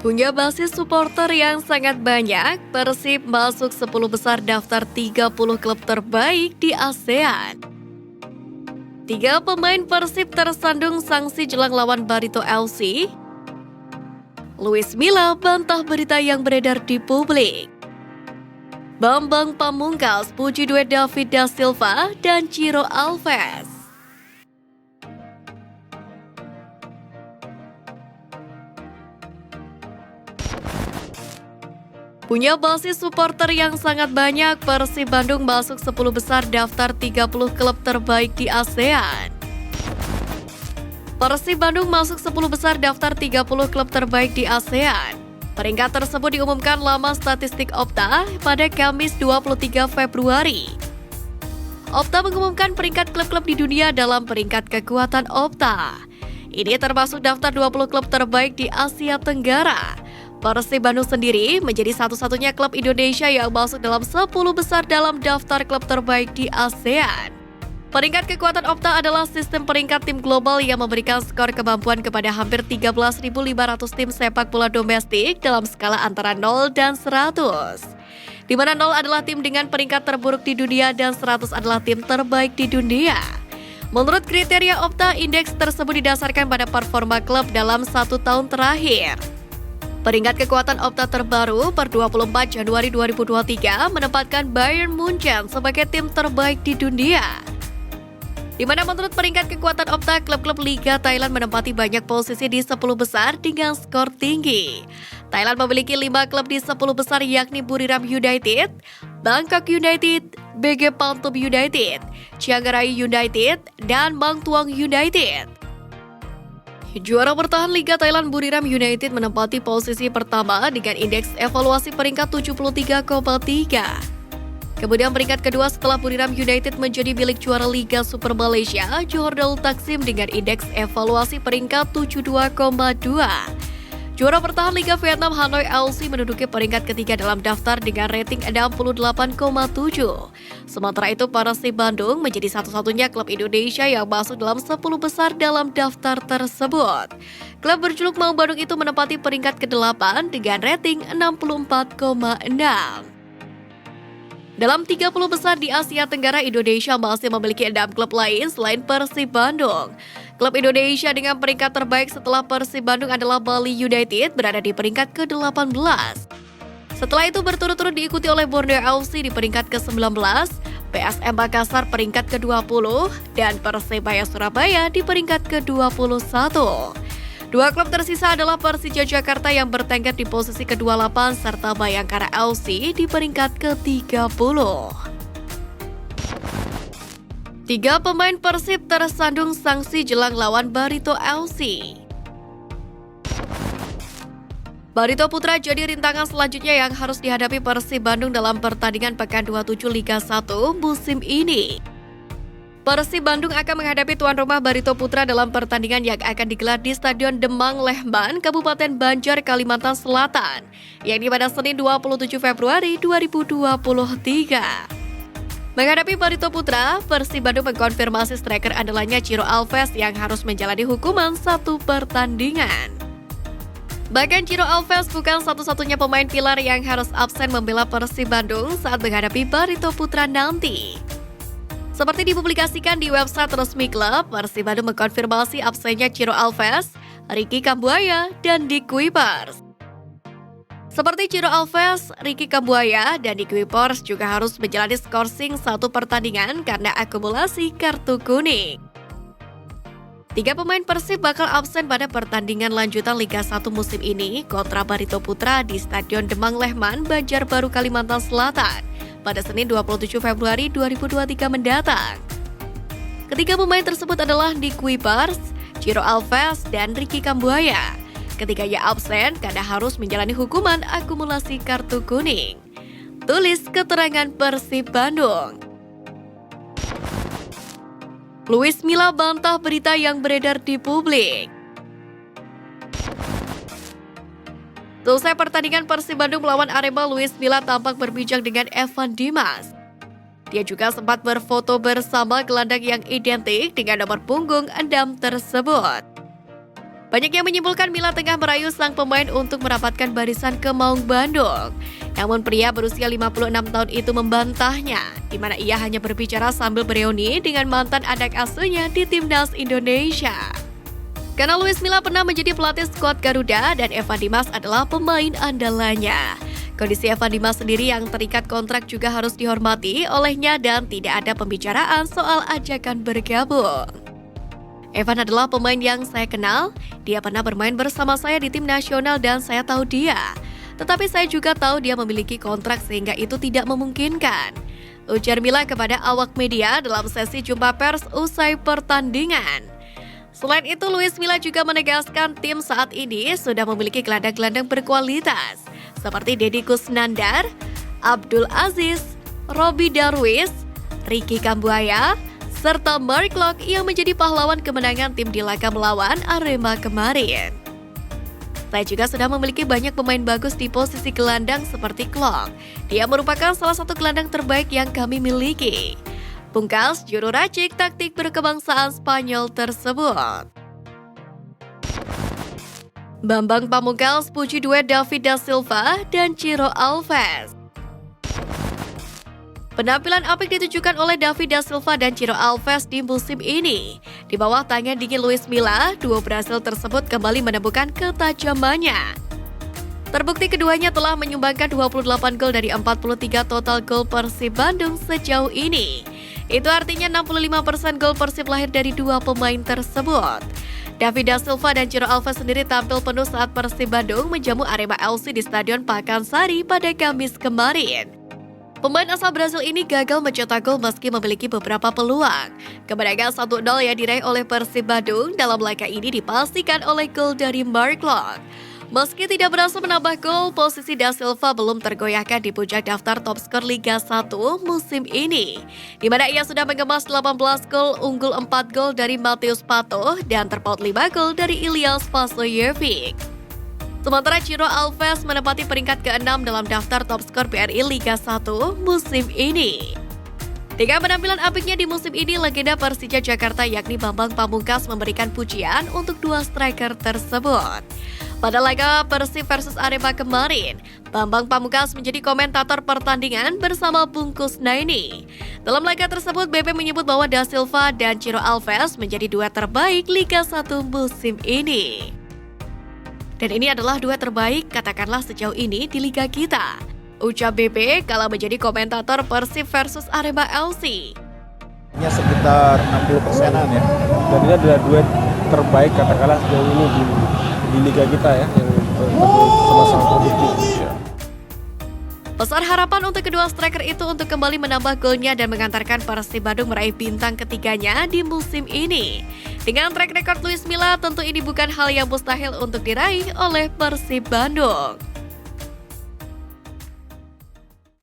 Punya basis supporter yang sangat banyak, Persib masuk 10 besar daftar 30 klub terbaik di ASEAN. 3 pemain Persib tersandung sanksi jelang lawan Barito FC. Luis Milla bantah berita yang beredar di publik. Bambang Pamungkas puji duet David da Silva dan Ciro Alves. Punya basis supporter yang sangat banyak, Persib Bandung masuk 10 besar daftar 30 klub terbaik di ASEAN. Persib Bandung masuk 10 besar daftar 30 klub terbaik di ASEAN. Peringkat tersebut diumumkan laman statistik Opta pada Kamis 23 Februari. Opta mengumumkan peringkat klub-klub di dunia dalam peringkat kekuatan Opta. Ini termasuk daftar 20 klub terbaik di Asia Tenggara. Persib Bandung sendiri menjadi satu-satunya klub Indonesia yang masuk dalam 10 besar dalam daftar klub terbaik di ASEAN. Peringkat kekuatan Opta adalah sistem peringkat tim global yang memberikan skor kemampuan kepada hampir 13.500 tim sepak bola domestik dalam skala antara 0 dan 100. Di mana 0 adalah tim dengan peringkat terburuk di dunia dan 100 adalah tim terbaik di dunia. Menurut kriteria Opta, indeks tersebut didasarkan pada performa klub dalam 1 tahun terakhir. Peringkat kekuatan Opta terbaru per 24 Januari 2023 menempatkan Bayern Munchen sebagai tim terbaik di dunia. Di mana menurut peringkat kekuatan Opta, klub-klub Liga Thailand menempati banyak posisi di 10 besar dengan skor tinggi. Thailand memiliki 5 klub di 10 besar yakni Buriram United, Bangkok United, BG Phantom United, Chiang Rai United, dan Bang Tuang United. Juara bertahan Liga Thailand Buriram United menempati posisi pertama dengan indeks evaluasi peringkat 73,3. Kemudian peringkat kedua setelah Buriram United menjadi milik juara Liga Super Malaysia, Johor Darul Taksim dengan indeks evaluasi peringkat 72,2. Juara bertahan Liga Vietnam Hanoi LC menduduki peringkat ketiga dalam daftar dengan rating 68,7. Sementara itu, Persib Bandung menjadi satu-satunya klub Indonesia yang masuk dalam 10 besar dalam daftar tersebut. Klub berjuluk Maung Bandung itu menempati peringkat ke-8 dengan rating 64,6. Dalam 30 besar di Asia Tenggara, Indonesia masih memiliki 6 klub lain selain Persib Bandung. Klub Indonesia dengan peringkat terbaik setelah Persib Bandung adalah Bali United berada di peringkat ke-18. Setelah itu berturut-turut diikuti oleh Borneo FC di peringkat ke-19, PSM Makassar peringkat ke-20, dan Persebaya Surabaya di peringkat ke-21. 2 klub tersisa adalah Persija Jakarta yang bertengger di posisi ke-28 serta Bayangkara FC di peringkat ke-30. 3 pemain Persib tersandung sanksi jelang lawan Barito FC. Barito Putra jadi rintangan selanjutnya yang harus dihadapi Persib Bandung dalam pertandingan Pekan 27 Liga 1 musim ini. Persib Bandung akan menghadapi tuan rumah Barito Putra dalam pertandingan yang akan digelar di Stadion Demang Lehman, Kabupaten Banjar, Kalimantan Selatan, yakni pada Senin 27 Februari 2023. Menghadapi Barito Putra, Persib Bandung mengkonfirmasi striker andalannya Ciro Alves yang harus menjalani hukuman 1 pertandingan. Bahkan Ciro Alves bukan satu-satunya pemain pilar yang harus absen membela Persib Bandung saat menghadapi Barito Putra nanti. Seperti dipublikasikan di website resmi klub, Persib Bandung mengkonfirmasi absennya Ciro Alves, Ricky Kambuaya, dan Dick Kuipers. Seperti Ciro Alves, Ricky Kambuaya, dan Dick Kuipers juga harus menjalani skorsing 1 pertandingan karena akumulasi kartu kuning. 3 pemain Persib bakal absen pada pertandingan lanjutan Liga 1 musim ini kontra Barito Putra di Stadion Demang Lehman, Banjarbaru, Kalimantan Selatan pada Senin 27 Februari 2023 mendatang. Ketiga pemain tersebut adalah Dick Kuipers, Ciro Alves, dan Ricky Kambuaya. Ketiganya absen karena harus menjalani hukuman akumulasi kartu kuning. Tulis keterangan Persib Bandung. Luis Milla bantah berita yang beredar di publik. Selesai pertandingan Persib Bandung melawan Arema, Luis Milla tampak berbincang dengan Evan Dimas. Dia juga sempat berfoto bersama gelandang yang identik dengan nomor punggung 6 tersebut. Banyak yang menyimpulkan Mila tengah merayu sang pemain untuk merapatkan barisan ke Maung Bandung. Namun pria berusia 56 tahun itu membantahnya, di mana ia hanya berbicara sambil bereuni dengan mantan anak asuhnya di timnas Indonesia. Karena Luis Milla pernah menjadi pelatih skuad Garuda dan Evan Dimas adalah pemain andalannya. Kondisi Evan Dimas sendiri yang terikat kontrak juga harus dihormati olehnya dan tidak ada pembicaraan soal ajakan bergabung. Evan adalah pemain yang saya kenal, dia pernah bermain bersama saya di tim nasional dan saya tahu dia. Tetapi saya juga tahu dia memiliki kontrak sehingga itu tidak memungkinkan. Ujar Milla kepada awak media dalam sesi jumpa pers usai pertandingan. Selain itu, Luis Milla juga menegaskan tim saat ini sudah memiliki gelandang-gelandang berkualitas seperti Deddy Kusnandar, Abdul Aziz, Robby Darwis, Ricky Kambuaya, serta Mark Klok yang menjadi pahlawan kemenangan tim di laga melawan Arema kemarin. Saya juga sudah memiliki banyak pemain bagus di posisi gelandang seperti Klok. Dia merupakan salah satu gelandang terbaik yang kami miliki. Pungkas juru racik taktik berkebangsaan Spanyol tersebut. Bambang Pamungkas puji duet David da Silva dan Ciro Alves. Penampilan apik ditunjukkan oleh David da Silva dan Ciro Alves di musim ini. Di bawah tangan dingin Luis Milla, duo Brasil tersebut kembali menemukan ketajamannya. Terbukti keduanya telah menyumbangkan 28 gol dari 43 total gol Persib Bandung sejauh ini. Itu artinya 65% gol Persib lahir dari dua pemain tersebut. David da Silva dan Ciro Alves sendiri tampil penuh saat Persib Bandung menjamu Arema FC di Stadion Pakansari pada Kamis kemarin. Pemain asal Brasil ini gagal mencetak gol meski memiliki beberapa peluang. Kemenangan 1-0 yang diraih oleh Persib Bandung dalam laga ini dipastikan oleh gol dari Mark Klok. Meski tidak berhasil menambah gol, posisi da Silva belum tergoyahkan di puncak daftar top skor Liga 1 musim ini, di mana ia sudah mengemas 18 gol, unggul 4 gol dari Matius Pato dan terpaut 5 gol dari Ilyas Pasojevic. Sementara Ciro Alves menempati peringkat ke-6 dalam daftar top skor BRI Liga 1 musim ini. Dengan penampilan apiknya di musim ini, legenda Persija Jakarta yakni Bambang Pamungkas memberikan pujian untuk dua striker tersebut. Pada laga Persib versus Arema kemarin, Bambang Pamungkas menjadi komentator pertandingan bersama Bung Kusnaini. Dalam laga tersebut, BP menyebut bahwa da Silva dan Ciro Alves menjadi duet terbaik Liga 1 musim ini. Dan ini adalah duet terbaik katakanlah sejauh ini di liga kita, ucap BP kala menjadi komentator Persib versus Arema FC. Ya sekitar 60%-an ya. Dan ini adalah duet terbaik katakanlah sejauh ini di liga kita ya, yang sama-sama produktif. Besar harapan untuk kedua striker itu untuk kembali menambah golnya dan mengantarkan Persib Bandung meraih bintang ketiganya di musim ini. Dengan track record Luis Milla, tentu ini bukan hal yang mustahil untuk diraih oleh Persib Bandung.